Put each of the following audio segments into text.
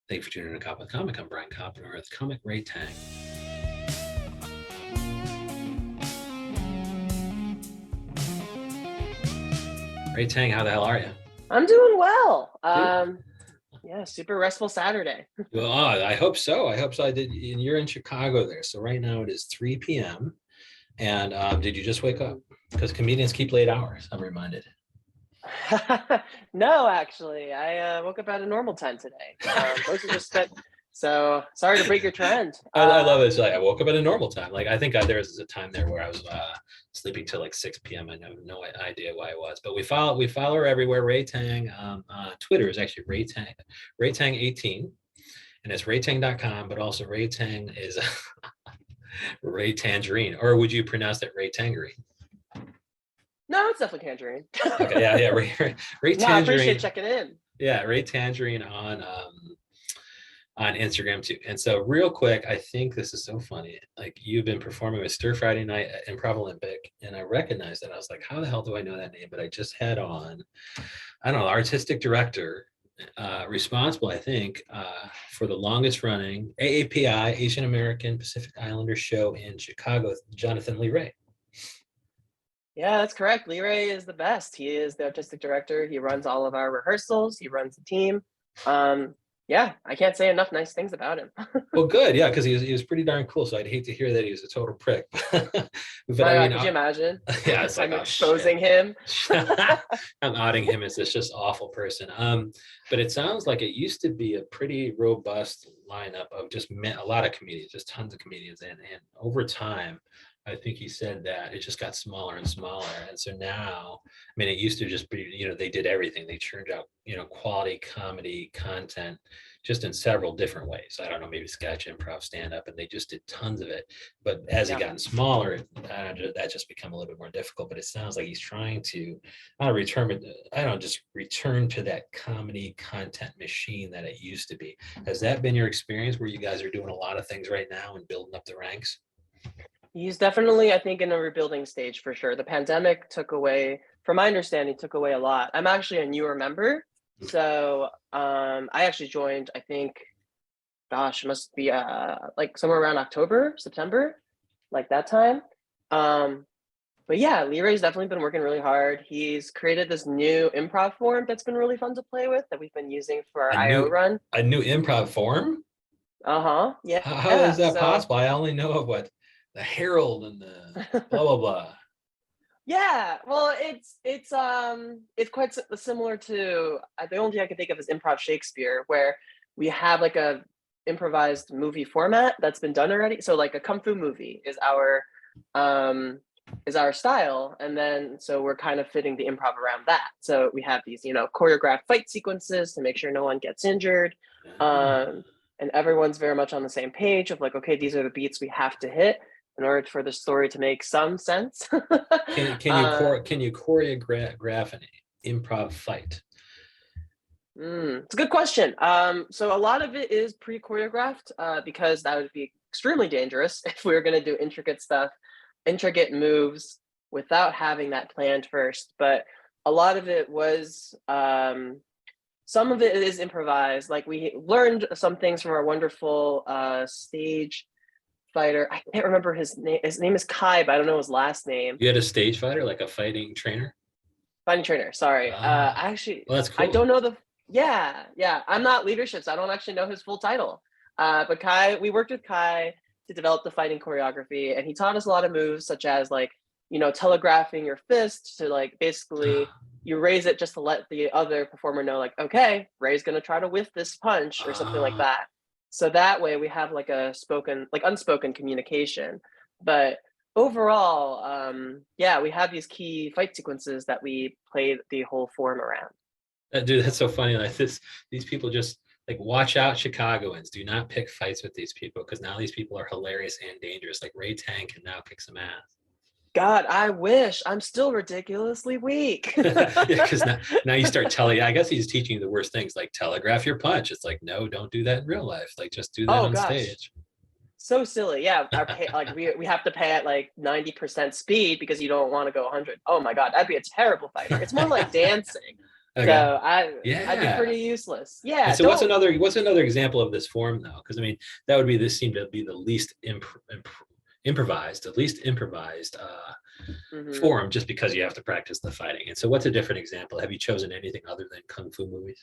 Thank you for tuning in to Koppen Comic. I'm Brian Koppen, or the comic Rey Tang. Rey Tang, how the hell are you? I'm doing well. Good. Yeah, super restful Saturday. Well, I hope so. I hope so. I did. And you're in Chicago there. So right now it is 3 p.m. And did you just wake up? Because comedians keep late hours, I'm reminded. No, actually, I woke up at a normal time today. Those are just spent. So sorry to break your trend. I love it. It's like I woke up at a normal time. Like I think there was a time there where I was sleeping till like 6 p.m. I have no idea why it was, but we follow her everywhere. Rey Tang Twitter is actually Rey Tang 18, and it's raytang.com. But also Rey Tang is Ray Tangerine, or would you pronounce it Ray Tangerine? No, it's definitely tangerine. Okay, yeah, Ray No, I appreciate Tangerine. checking in. Yeah, Ray Tangerine on Instagram too. And so real quick, I think this is so funny. Like you've been performing with Stir Friday Night at Improv Olympic, and I recognized that. I was like, how the hell do I know that name? But I just had on, I don't know, artistic director, responsible, I think, for the longest running AAPI, Asian American Pacific Islander show in Chicago, Jonathan Lee Ray. Yeah, that's correct. Lee Ray is the best. He is the artistic director. He runs all of our rehearsals. He runs the team. Yeah, I can't say enough nice things about him. Well, good, yeah, because he was pretty darn cool. So I'd hate to hear that he was a total prick. But My God, could you imagine? Yeah, it's like I'm exposing him. I'm outing him as this just awful person. But it sounds like it used to be a pretty robust lineup of just a lot of comedians, just tons of comedians, and over time, I think he said that it just got smaller and smaller. And so now, I mean, it used to just be, they did everything. They churned out, quality comedy content just in several different ways. I don't know, maybe sketch, improv, stand up, and they just did tons of it. But as it gotten smaller, that just become a little bit more difficult. But it sounds like he's trying to just return to that comedy content machine that it used to be. Has that been your experience where you guys are doing a lot of things right now and building up the ranks? He's definitely, I think, in a rebuilding stage for sure. The pandemic from my understanding, took away a lot. I'm actually a newer member. So I actually joined, I think, gosh, it must be like somewhere around October, September, like that time. But yeah, Lee Ray's definitely been working really hard. He's created this new improv form that's been really fun to play with that we've been using for our IO run. A new improv form? Yeah. How is that possible? I only know of what the Herald and the blah blah blah. Yeah, well, it's quite similar to the only thing I can think of is Improv Shakespeare, where we have like a improvised movie format that's been done already. So like a kung fu movie is our style, and then so we're kind of fitting the improv around that. So we have these choreographed fight sequences to make sure no one gets injured, and everyone's very much on the same page of like, okay, these are the beats we have to hit in order for the story to make some sense. Can you choreograph an improv fight? It's a good question. So a lot of it is pre-choreographed because that would be extremely dangerous if we were going to do intricate moves without having that planned first. But a lot of it was, some of it is improvised. Like we learned some things from our wonderful stage fighter. I can't remember his name. His name is Kai, but I don't know his last name. You had a stage fighter, like a fighting trainer? Fighting trainer, sorry. Actually, well, that's cool. I don't know yeah. I'm not leadership, so I don't actually know his full title. But Kai, we worked with Kai to develop the fighting choreography, and he taught us a lot of moves, such as like, telegraphing your fist to like basically you raise it just to let the other performer know, like, okay, Ray's gonna try to whiff this punch or something like that. So that way we have like unspoken communication. But overall, we have these key fight sequences that we played the whole form around. Dude, that's so funny. Like these people just like, watch out, Chicagoans. Do not pick fights with these people, because now these people are hilarious and dangerous. Like Rey Tang can now kick some ass. God, I wish. I'm still ridiculously weak. Yeah, because now you start telling. I guess he's teaching you the worst things, like telegraph your punch. It's like, no, don't do that in real life. Like, just do that on stage. So silly. Yeah, we have to pay at like 90% speed because you don't want to go 100. Oh my God, that'd be a terrible fighter. It's more like dancing. So Okay. I'd be Yeah. pretty useless. And Yeah, so don't. what's another example of this form though? Because I mean, that would be this seemed to be the least improvised, the least improvised Mhm. form, just because you have to practice the fighting. And so, what's a different example? Have you chosen anything other than kung fu movies?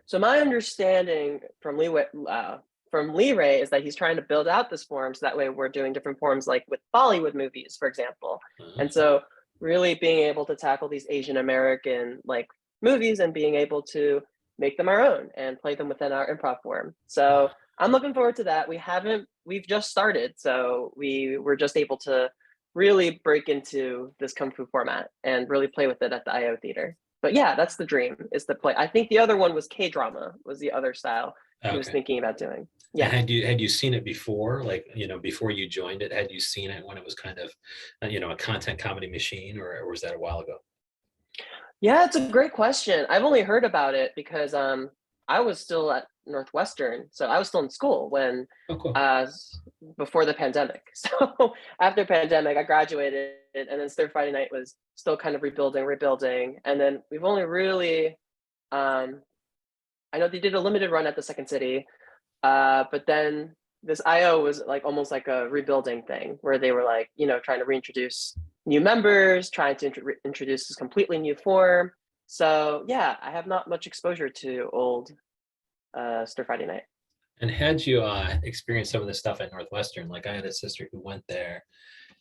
So my understanding from Lee Ray is that he's trying to build out this form so that way we're doing different forms like with Bollywood movies, for example. And Uh, so really being able to tackle these Asian American like movies and being able to make them our own and play them within our improv form. So I'm looking forward to that. We've just started, so we were just able to really break into this kung fu format and really play with it at the IO theater. But yeah, that's the dream is to play. I think the other one was K drama was the other style he was okay. thinking about doing. And Yeah. had you seen it before, like before you joined it? Had you seen it when it was kind of, a content comedy machine, or was that a while ago? Yeah, it's a great question. I've only heard about it because I was still at Northwestern, so I was still in school when Oh, cool. uh before the pandemic. So after pandemic, I graduated, and then Stir Friday Night was still kind of rebuilding, and then we've only really um I know they did a limited run at the Second City, but then this IO was like almost like a rebuilding thing where they were like, trying to reintroduce new members, trying to introduce this completely new form. So yeah, I have not much exposure to old Stir Friday Night. And had you experienced some of this stuff at Northwestern? Like I had a sister who went there,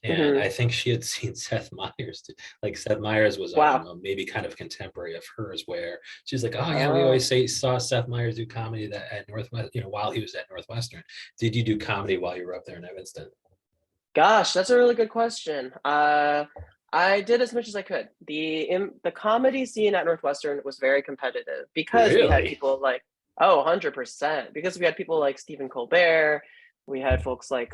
and Hmm. I think she had seen Seth Meyers. Like Seth Meyers was, I don't Wow. know, maybe kind of contemporary of hers, where she's like, oh yeah, we always Oh saw Seth Meyers do comedy that at Northwest, while he was at Northwestern. Did you do comedy while you were up there in Evanston? gosh, that's a really good question. I did as much as I could. The comedy scene at Northwestern was very competitive because we had Really? people like, oh, 100%, because we had people like Stephen Colbert, we had folks like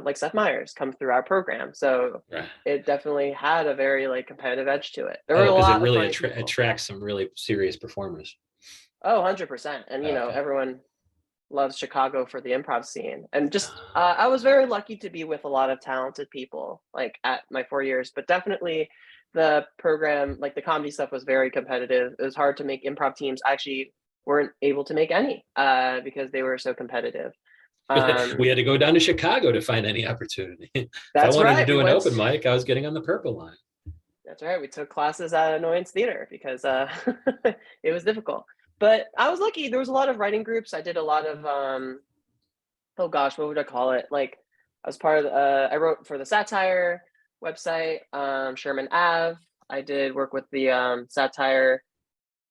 like Seth Meyers come through our program. So Right. it definitely had a very like competitive edge to it. There were Oh, a because it lot of really funny people. attracts some really serious performers. Oh, 100%. And Okay. everyone loves Chicago for the improv scene. And just I was very lucky to be with a lot of talented people like at my 4 years, but definitely the program, like the comedy stuff was very competitive. It was hard to make improv teams. I actually weren't able to make any because they were so competitive. We Um, had to go down to Chicago to find any opportunity. If I that's wanted to right. do an open mic, I was getting on the purple line. That's right. We took classes at Annoyance Theater because it was difficult. But I was lucky. There was a lot of writing groups. I did a lot of oh gosh, what would I call it? Like I was part of I wrote for the satire website, Sherman Ave. I did work with the satire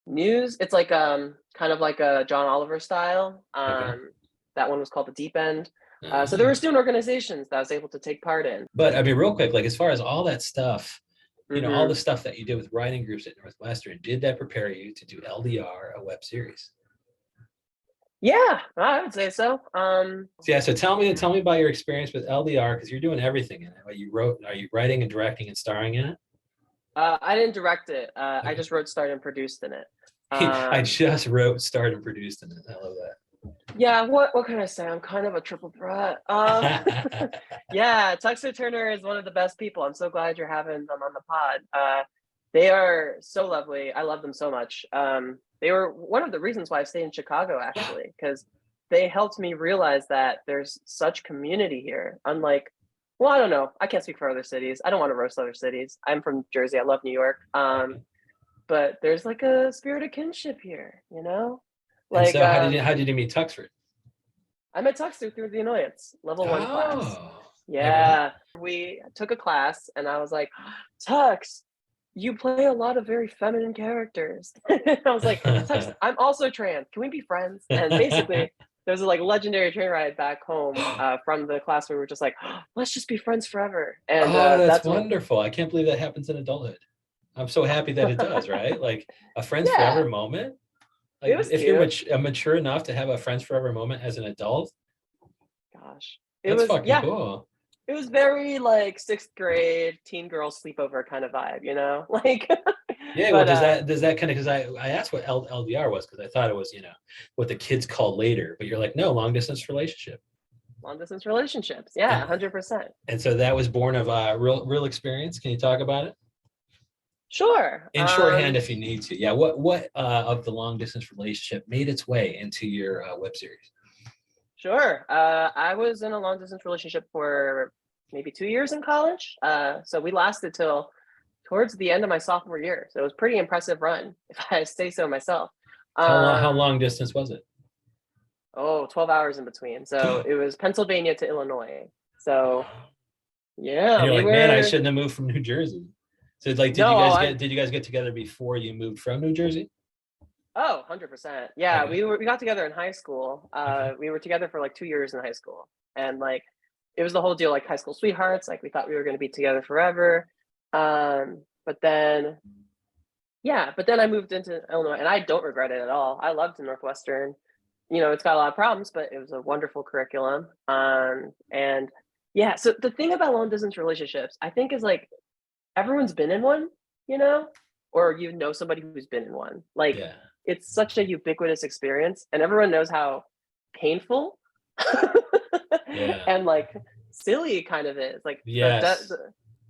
news. It's like kind of like a John Oliver style. Okay. That one was called the Deep End. So there were Uh, student organizations that I was able to take part in. but I mean, real quick, like as far as all that stuff, all the Hmm. stuff that you did with writing groups at Northwestern, did that prepare you to do LDR, a web series? Yeah, I would say so. So, yeah. So tell me about your experience with LDR, because you're doing everything in it. Are you writing and directing and starring in it? I didn't direct it. I Okay. just wrote, starred, and produced in it. I Um, just wrote, starred, and produced in it. I love yeah, what can I say? I'm kind of a triple threat. that. Yeah, Tuxer Turner is one of the best people. I'm so glad you're having them on the pod. They are so lovely. I love them so much. They were one of the reasons why I stayed in Chicago, actually, because they helped me realize that there's such community here. Unlike, well, I don't know. I can't speak for other cities. I don't want to roast other cities. I'm from Jersey. I love New York. But there's like a spirit of kinship here, And Like so, how did you meet Tuxford? I met Tux through the Annoyance level 1 class. Oh, okay. Yeah, we took a class, and I was like, Tux, you play a lot of very feminine characters. I was like, Tux, I'm also trans. Can we be friends? And basically, there was a like legendary train ride back home from the class where we were just like, let's just be friends forever. And Oh, that's that's when, wonderful. I can't believe that happens in adulthood. I'm so happy that it does, right? Like a friends yeah, forever moment. it Like was if you're cute. mature enough to have a friends forever moment as an adult, Gosh, that's fucking yeah, cool. it was very like sixth grade teen girl sleepover kind of vibe. Like, Yeah, well, but does that kind of, because I asked what LDR was, because I thought it was, what the kids call later, but you're like, no, long distance relationship. long distance relationships. Yeah, And 100%. and so that was born of real experience. Can you talk about it? Sure. In shorthand, if you need to. Yeah. What of the long distance relationship made its way into your web series? Sure. I was in a long distance relationship for maybe 2 years in college. So we lasted till towards the end of my sophomore year. So it was a pretty impressive run, if I say so myself. How Um, long distance was it? 12 hours in between. So it was Pennsylvania to Illinois. So And yeah, you're we like, man, I were shouldn't have moved from New Jersey. So like, no, did you guys get together before you moved from New Jersey? 100%. Yeah, Okay. we got together in high school. Okay. We were together for like 2 years in high school, and like it was the whole deal, like high school sweethearts. Like we thought we were going to be together forever. But then yeah, but then I moved into Illinois, and I don't regret it at all. I loved Northwestern. You know, it's got a lot of problems, but it was a wonderful curriculum. And yeah, so the thing about long distance relationships, I think, is like everyone's been in one, you know, or you know somebody who's been in one. Like Yeah. it's such a ubiquitous experience, and everyone knows how painful Yeah. and like silly it kind of is. Like Yes. I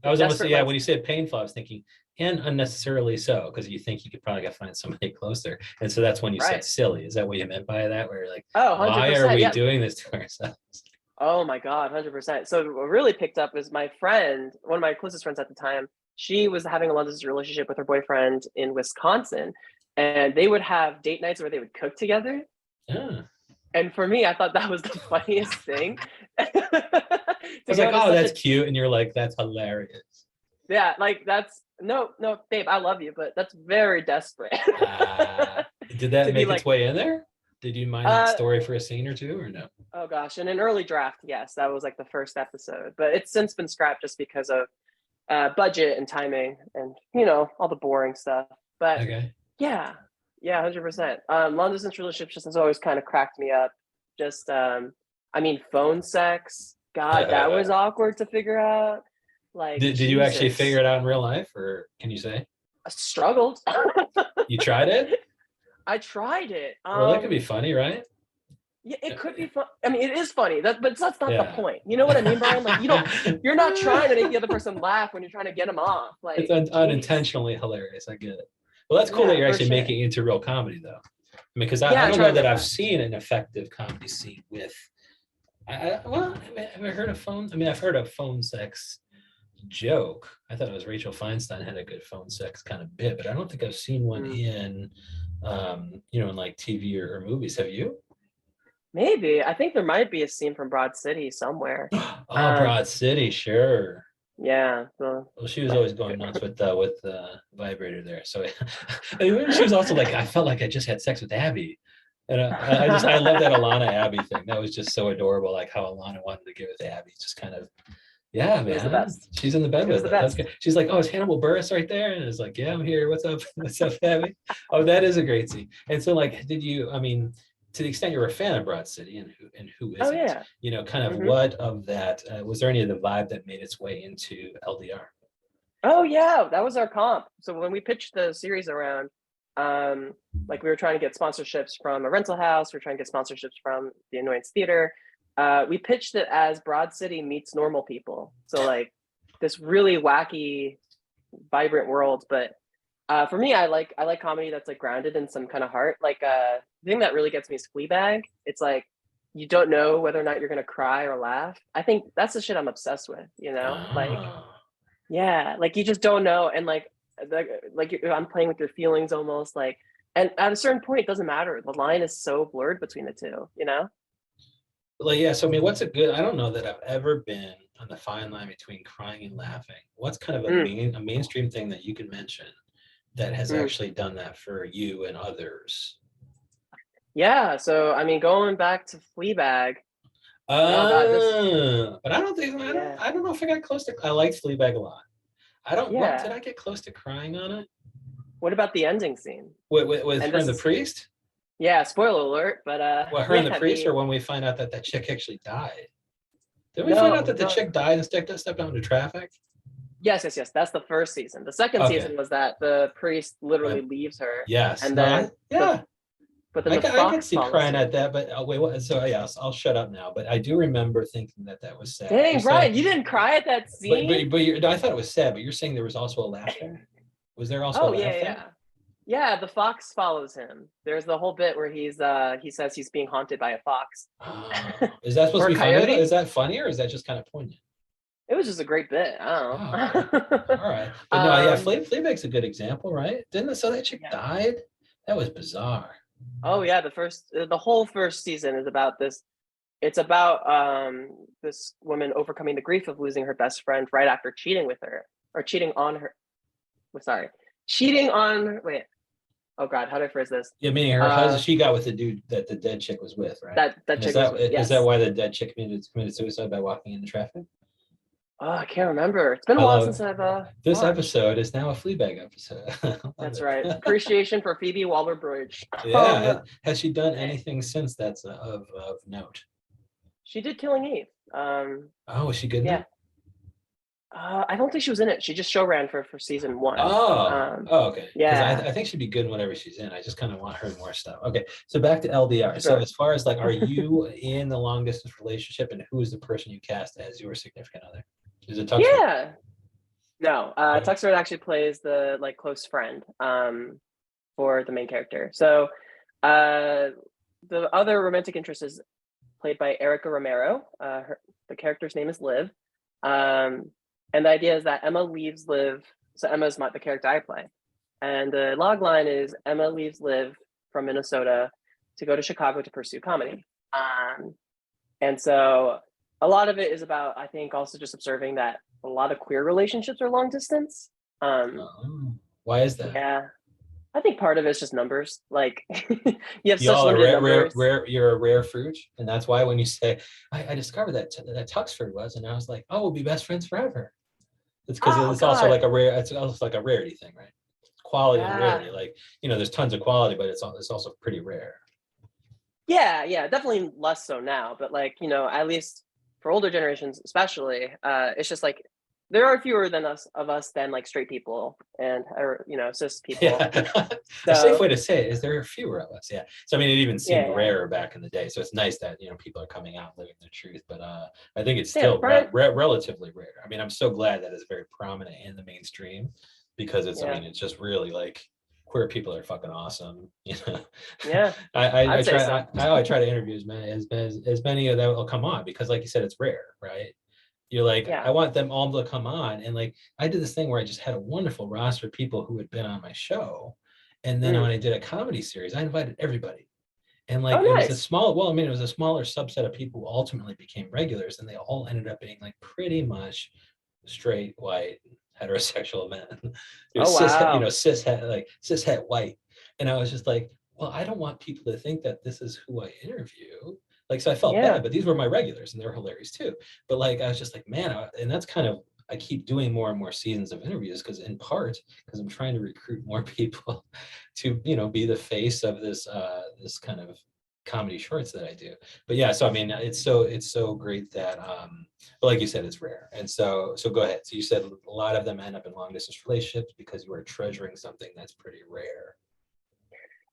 the was almost, desperate yeah, lengths. when you said painful, I was thinking, and unnecessarily so, because you think you could probably find somebody closer. And so that's when you said Right. silly. Is that what you meant by that? Where you're like, Oh, why are 100%. we Yeah. doing this to ourselves? Oh my God, 100%. So what really picked up is my friend, one of my closest friends at the time, she was having a long distance relationship with her boyfriend in Wisconsin. And they would have date nights where they would cook together. Yeah. And for me, I thought that was the funniest thing. I To was go like, to oh, such that's a cute. And you're like, that's hilarious. yeah, like that's no, babe, I love you, but that's very desperate. Did that To be make its like, way in there? Did you mind that uh, story for a scene or two or no? oh gosh, in an early draft, yes, that was like the first episode, but it's since been scrapped just because of budget and timing and all the boring stuff. But Okay. yeah, yeah, 100%. Long distance relationships just has always kind of cracked me up. Just I mean, phone sex. God, that was awkward to figure out. Like Did you actually Jesus, figure it out in real life, or can you say I struggled. you tried it? I tried it. Well, that could be funny, right? Yeah, it could be fun. I mean, it is funny. But that's not the Yeah. point. You know what I mean, Brian? Like you're not trying to make the other person laugh when you're trying to get them off. It's Like, jeez. unintentionally hilarious. I get it. Well, that's cool that Yeah, you're for actually sure. making it into real comedy, though. I mean, because Yeah, I I don't try know my that I've best. seen an effective comedy scene with. Well, have I heard of phone? I mean, I've heard of phone sex joke. I thought it was Rachel Feinstein had a good phone sex kind of bit, but I don't think I've seen one Mm. in, in like TV or movies. Have you? Maybe. I think there might be a scene from Broad City somewhere. Oh, Um, Broad City, sure. yeah. So, Well, she was always going nuts with the vibrator there. So I mean, she was also like, I felt like I just had sex with Abby, and I love that Alana Abby thing. That was just so adorable, like how Alana wanted to get with Abby. Just kind of, yeah, it was the man. best. She's in the bed It was with the us. That's best. good. She's like, oh, is Hannibal Buress right there? And it's like, yeah, I'm here. What's up? What's up, Abby? Oh, that is a great scene. And so, like, did you? I mean, to the extent you're a fan of Broad City, and who Oh isn't? yeah. Kind of Hmm. what of that was there any of the vibe that made its way into LDR? Oh yeah, that was our comp. So when we pitched the series around, um, like we were trying to get sponsorships from a rental house, we are trying to get sponsorships from the Annoyance Theater. We pitched it as Broad City meets normal people. So like this really wacky, vibrant world. But for me, I like comedy that's like grounded in some kind of heart. Like the thing that really gets me is Fleabag. It's like you don't know whether or not you're gonna cry or laugh. I think that's the shit I'm obsessed with. Like Oh. yeah, like you just don't know, and I'm playing with your feelings almost like, and at a certain point, it doesn't matter. The line is so blurred between the two, you know? Like, yeah, so I mean, what's a good, I don't know that I've ever been on the fine line between crying and laughing. What's kind of Mm, a mainstream thing that you can mention that has mm. actually done that for you and others? Yeah, so I mean, going back to Fleabag, God, this, But I don't think yeah, I don't know if I got close to, I liked Fleabag a lot. I don't, well, did yeah. I get close to crying on it? What about the ending scene? With And her and this the is, priest? yeah, spoiler alert, but Well, her and the yeah, priest, or when we find out that that chick actually died? Did we find out no, that the no, chick died and stepped out into traffic? yes, yes, yes. That's the first season. The second Okay. season was that the priest literally Right. leaves her, Yes. and No, then yeah. the I could fox see follows crying her. at that, but wait, what? So yeah, I'll shut up now. But I do remember thinking that that was sad. You're Dang, saying, Brian, you didn't cry at that scene? no, I thought it was sad, but you're saying there was also a laugh there. Was there also a Oh yeah, lab thing? yeah. Yeah, the fox follows him. There's the whole bit where he says he's being haunted by a fox. Oh, is that supposed Or to a be funny though? Is coyote. that funny or is that just kind of poignant? It was just a great bit. I Oh, okay. don't know. All right. But no, yeah, um Fleabag's a good example, right? Didn't so that chick yeah. died? That was bizarre. Oh yeah, the whole first season is about this. It's about this woman overcoming the grief of losing her best friend right after cheating with her, or cheating on her. Sorry, cheating on. Wait. Oh God, how do I phrase this? Yeah, meaning her husband, Uh, she got with the dude that the dead chick was with, right? that And chick was with. is that Yes. why the dead chick committed suicide by walking into traffic? Oh, I can't remember. It's been a I while love since I've this watched. episode is now a Fleabag episode. I love That's right. it. Appreciation for Phoebe Waller-Bridge. Yeah. Has she done anything since that's of note? She did Killing Eve. Oh, was she good in Yeah. that? I don't think she was in it. She just show ran for season one. Oh, okay. Because Yeah. I think she'd be good whenever she's in. I just kind of want her more stuff. Okay, so back to LDR. So Sure. as far as like, are you in the long distance relationship, and who is the person you cast as your significant other? Is it Tuxford? Yeah. No, Okay. Tuxford actually plays the like close friend for the main character. So uh, the other romantic interest is played by Erica Romero. The character's name is Liv. Um, and the idea is that Emma leaves Liv. So Emma's the character I play. And the log line is Emma leaves Liv from Minnesota to go to Chicago to pursue comedy. And so a lot of it is about, I think, also just observing that a lot of queer relationships are long distance. Oh, why is that? Yeah, I think part of it's just numbers. Like you have such Y'all are limited numbers. you're a rare fruit, and that's why when you say, I discovered that Tuxford was, and I was like, oh, we'll be best friends forever. It's because Oh it's also God, like it's also like a rarity thing, right? Quality and yeah, rarity. Like, there's tons of quality, but it's also pretty rare. yeah, definitely less so now. But like at least for older generations, especially, it's just like there are fewer than us than like straight people and or cis people. Yeah. A safe So way to say it is there are fewer of us. Yeah. So I mean, it even seemed yeah, rarer back in the day. So it's nice that people are coming out and living their truth. But I think it's yeah. still Brian, relatively rare. I mean, I'm so glad that it's very prominent in the mainstream because I yeah, mean, it's just really like queer people are fucking awesome. yeah, I I'd say try so. I try to interview as many of that will come on because, like you said, it's rare, right? You're like, I Yeah. want them all to come on. And like, I did this thing where I just had a wonderful roster of people who had been on my show. And then when Mm. I did a comedy series, I invited everybody. And like, Oh, it was nice. it was a smaller subset of people who ultimately became regulars. And they all ended up being like pretty much straight, white, heterosexual men. It Oh, was cis, wow. cis het white. And I was just like, well, I don't want people to think that this is who I interview. Like, so I felt bad, Yeah. but these were my regulars and they were hilarious too. But like, I was just like, man, and that's kind of, I keep doing more and more seasons of interviews because in part because I'm trying to recruit more people to, be the face of this kind of comedy shorts that I do. But yeah, so I mean, it's so great that but like you said, it's rare. And so go ahead. So you said a lot of them end up in long distance relationships because you are treasuring something that's pretty rare.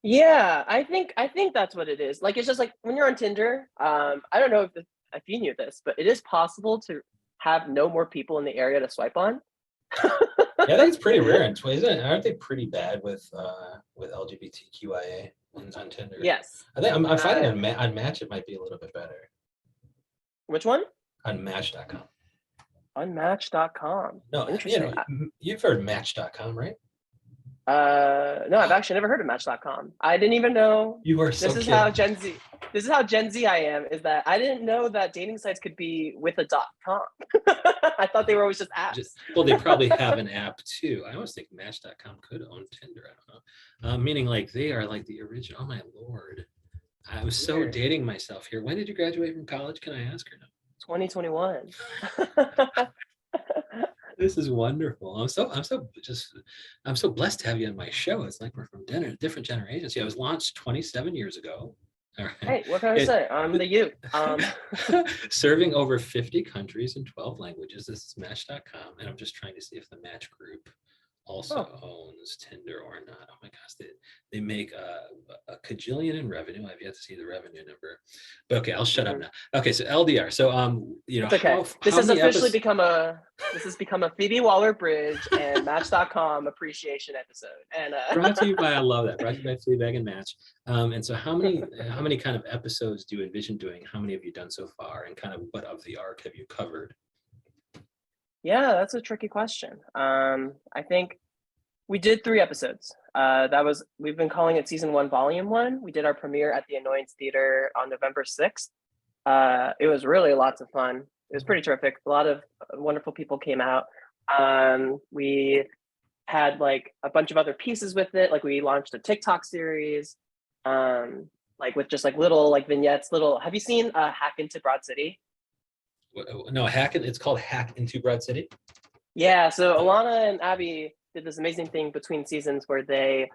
Yeah, I think that's what it is. Like it's just like when you're on Tinder, I don't know if you knew this, but it is possible to have no more people in the area to swipe on. Yeah, I think it's pretty rare in isn't it? Aren't they pretty bad with LGBTQIA on Tinder? Yes. I think I'm finding Uh, on Match it might be a little bit better which one? on Match.com. Unmatch.com. No, Interesting. you've heard Match.com, right? No, I've actually never heard of Match.com. I didn't even know You are this so is how kidding. Gen Z this is how Gen Z I am, is that I didn't know that dating sites could be with a .com. I thought they were always just Just, apps. well, they probably have an app too. I always think Match.com could own Tinder. I don't know. Meaning like they are like the original. Oh my lord. I was so Weird. dating myself here. When did you graduate from college? Can I ask her now? 2021. This is wonderful. I'm so blessed to have you on my show. It's like we're from different generations. Yeah, it was launched 27 years ago. All right. Hey, what can I It, say? I'm the you. serving over 50 countries in 12 languages. This is Match.com, and I'm just trying to see if the Match group also Oh, owns Tinder or not. Oh my gosh, they make a cajillion in revenue. I've yet to see the revenue number, but okay, I'll shut up mhm. now. Okay, so LDR. So It's okay. This how has many officially episodes? become a Phoebe Waller-Bridge and Match.com appreciation episode. And Brought to you by, I love that. Brought to you by Fleabag and Match. And so how many kind of episodes do you envision doing? How many have you done so far? And kind of what of the arc have you covered? yeah, that's a tricky question. I think we did 3 episodes. We've been calling it season 1, volume 1. We did our premiere at the Annoyance Theater on November 6th. It was really lots of fun. It was pretty terrific. A lot of wonderful people came out. We had like a bunch of other pieces with it. Like we launched a TikTok series, like with just like little like vignettes. Little. Have you seen Hack into Broad City? No, it's called Hack into Broad City. Yeah. So Okay. Alana and Abby did this amazing thing between seasons where they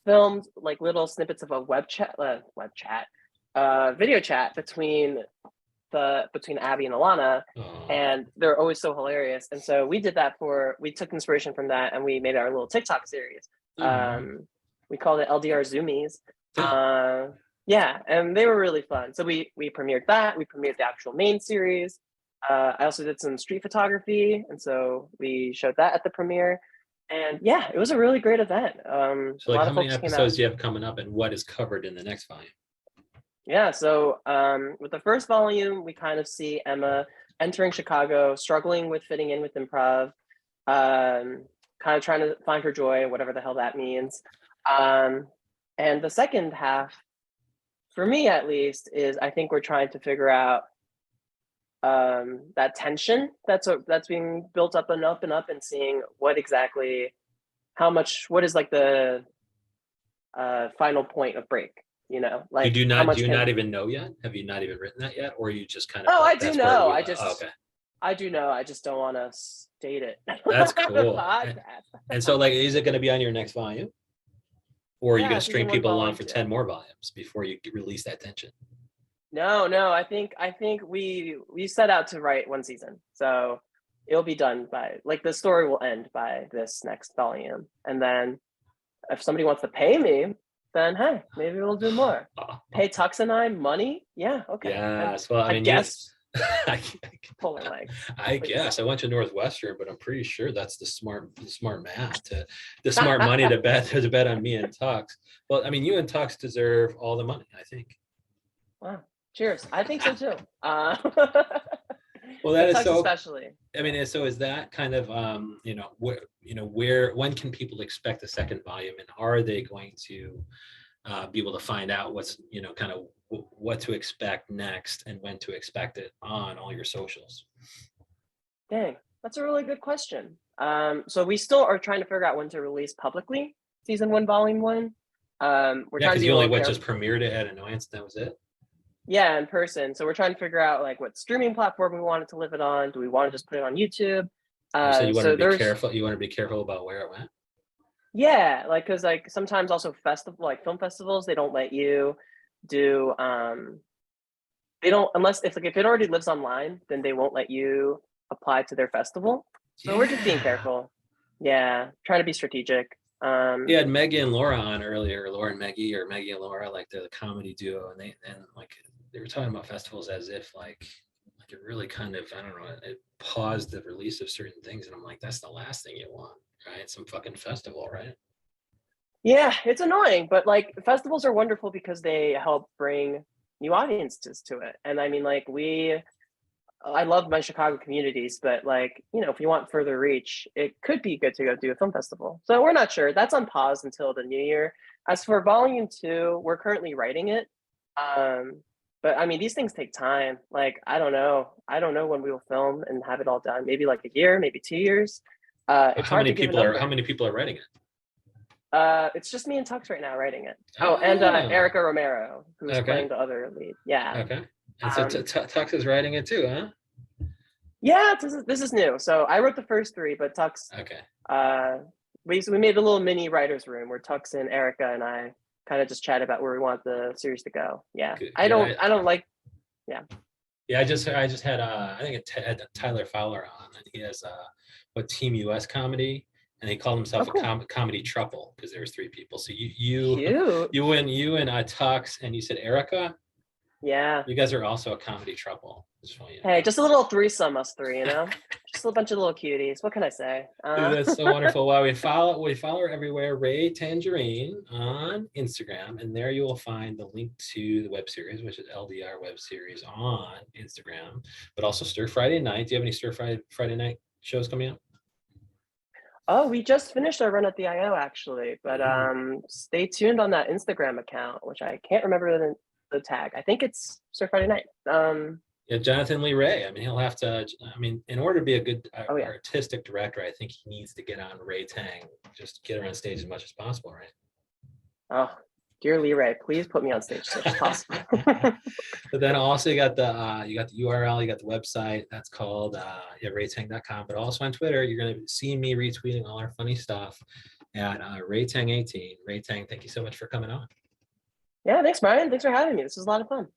filmed like little snippets of a video chat between Abby and Alana, and they're always so hilarious. And so we took inspiration from that and we made our little TikTok series. We called it LDR Zoomies. Yeah, and they were really fun. So we premiered that. We premiered the actual main series. I also did some street photography, and so we showed that at the premiere. And yeah, it was a really great event. A So like lot how of many folks came out. episodes do you have coming up and what is covered in the next volume? Yeah, so with the first volume, we kind of see Emma entering Chicago, struggling with fitting in with improv, kind of trying to find her joy, whatever the hell that means. And the second half, for me at least, is I think we're trying to figure out that tension that's being built up and up and up, and seeing what is like the final point of break. You Like do how not much do you can. not even know yet? Have you not even written that yet? Or are you just kind of Oh, I like do that's where know. we okay. I do know. I just don't want to state it That's on the cool. podcast. And so like is it going to be on your next volume? Or are you going Yeah, to string season 1, people along volume for 2. 10 more volumes before you release that tension? No. I think we set out to write 1 season, so it'll be done by like the story will end by this next volume, and then if somebody wants to pay me, then hey, maybe we'll do more. Pay Tux and I money? Yeah, okay. Yes. Well, I I mean, you guess I, pulling legs, I please. guess I went to Northwestern, but I'm pretty sure that's the smart math the smart money to bet on me and Tux. Well, I mean, you and Tux deserve all the money, I think. Wow. Cheers. I think so too. Well, that But is Tux so. especially. I mean, so is that kind of where when can people expect the second volume, and are they going to be able to find out what's kind of what to expect next and when to expect it on all your socials? Dang, that's a really good question. So we still are trying to figure out when to release publicly season 1, volume 1. We're Yeah, trying to because be you a only little what careful. just premiered it at Annoyance, and that was it. Yeah, in person. So we're trying to figure out like what streaming platform we wanted to live it on. Do we want to just put it on YouTube? You said you wanted to So be there's careful. You want to be careful about where it went. yeah, like because like sometimes also festival like film festivals they don't let you do they don't unless if it already lives online then they won't let you apply to their festival. So we're just being Yeah. careful. Yeah, trying to be strategic. You had Maggie and Laura on earlier, Laura and Maggie, or Maggie and Laura, like they're the comedy duo, and like they were talking about festivals as if like it really kind of, I don't know, it paused the release of certain things, and I'm like, that's the last thing you want, right? Some fucking festival, right? Yeah, it's annoying, but like festivals are wonderful because they help bring new audiences to it. And I mean, like I love my Chicago communities, but like, if you want further reach, it could be good to go do a film festival. So we're not sure. That's on pause until the new year. As for volume 2, we're currently writing it. Um, but I mean, these things take time. Like, I don't know. I don't know when we will film and have it all done. Maybe like a year, maybe 2 years. It's How hard many to give a people are how number. many people are writing it? It's just me and Tux right now writing it. Oh, and Oh, Erica Romero, who is okay, playing the other lead. Yeah. okay. And so Um, Tux is writing it too, huh? yeah, this is new. So I wrote the first 3, but Tux, Okay. uh, we made a little mini writers room where Tux and Erica and I kind of just chat about where we want the series to go. Yeah, Good, I good. don't like. Yeah. Yeah, I just had I think Tyler Fowler on, and he has what Team US Comedy, and he called himself Oh, cool. a comedy trouble because there was 3 people. So Cute. you and Tux, and you said Erica. Yeah. You guys are also a comedy trouble. Just want you to Hey, know. just a little threesome, us three, you know? Just a bunch of little cuties. What can I say? Dude, that's so wonderful. Well, we follow her everywhere, Rey Tangerine on Instagram, and there you will find the link to the web series, which is LDR web series on Instagram, but also Stir Friday Night. Do you have any Friday night shows coming up? Oh, we just finished our run at the IO actually, but Mm. stay tuned on that Instagram account, which I can't remember the tag. I think it's Sir Friday Night. Yeah, Jonathan Lee Ray. I mean, he'll have to. I mean, in order to be a good Oh yeah. artistic director, I think he needs to get on Rey Tang, just get her on stage as much as possible, right? Oh, dear Lee Ray, please put me on stage as much as possible. But then also you got the URL, you got the website. That's called raytang.com. But also on Twitter, you're going to see me retweeting all our funny stuff at Raytang18. Rey Tang, thank you so much for coming on. Yeah, thanks, Brian. Thanks for having me. This was a lot of fun.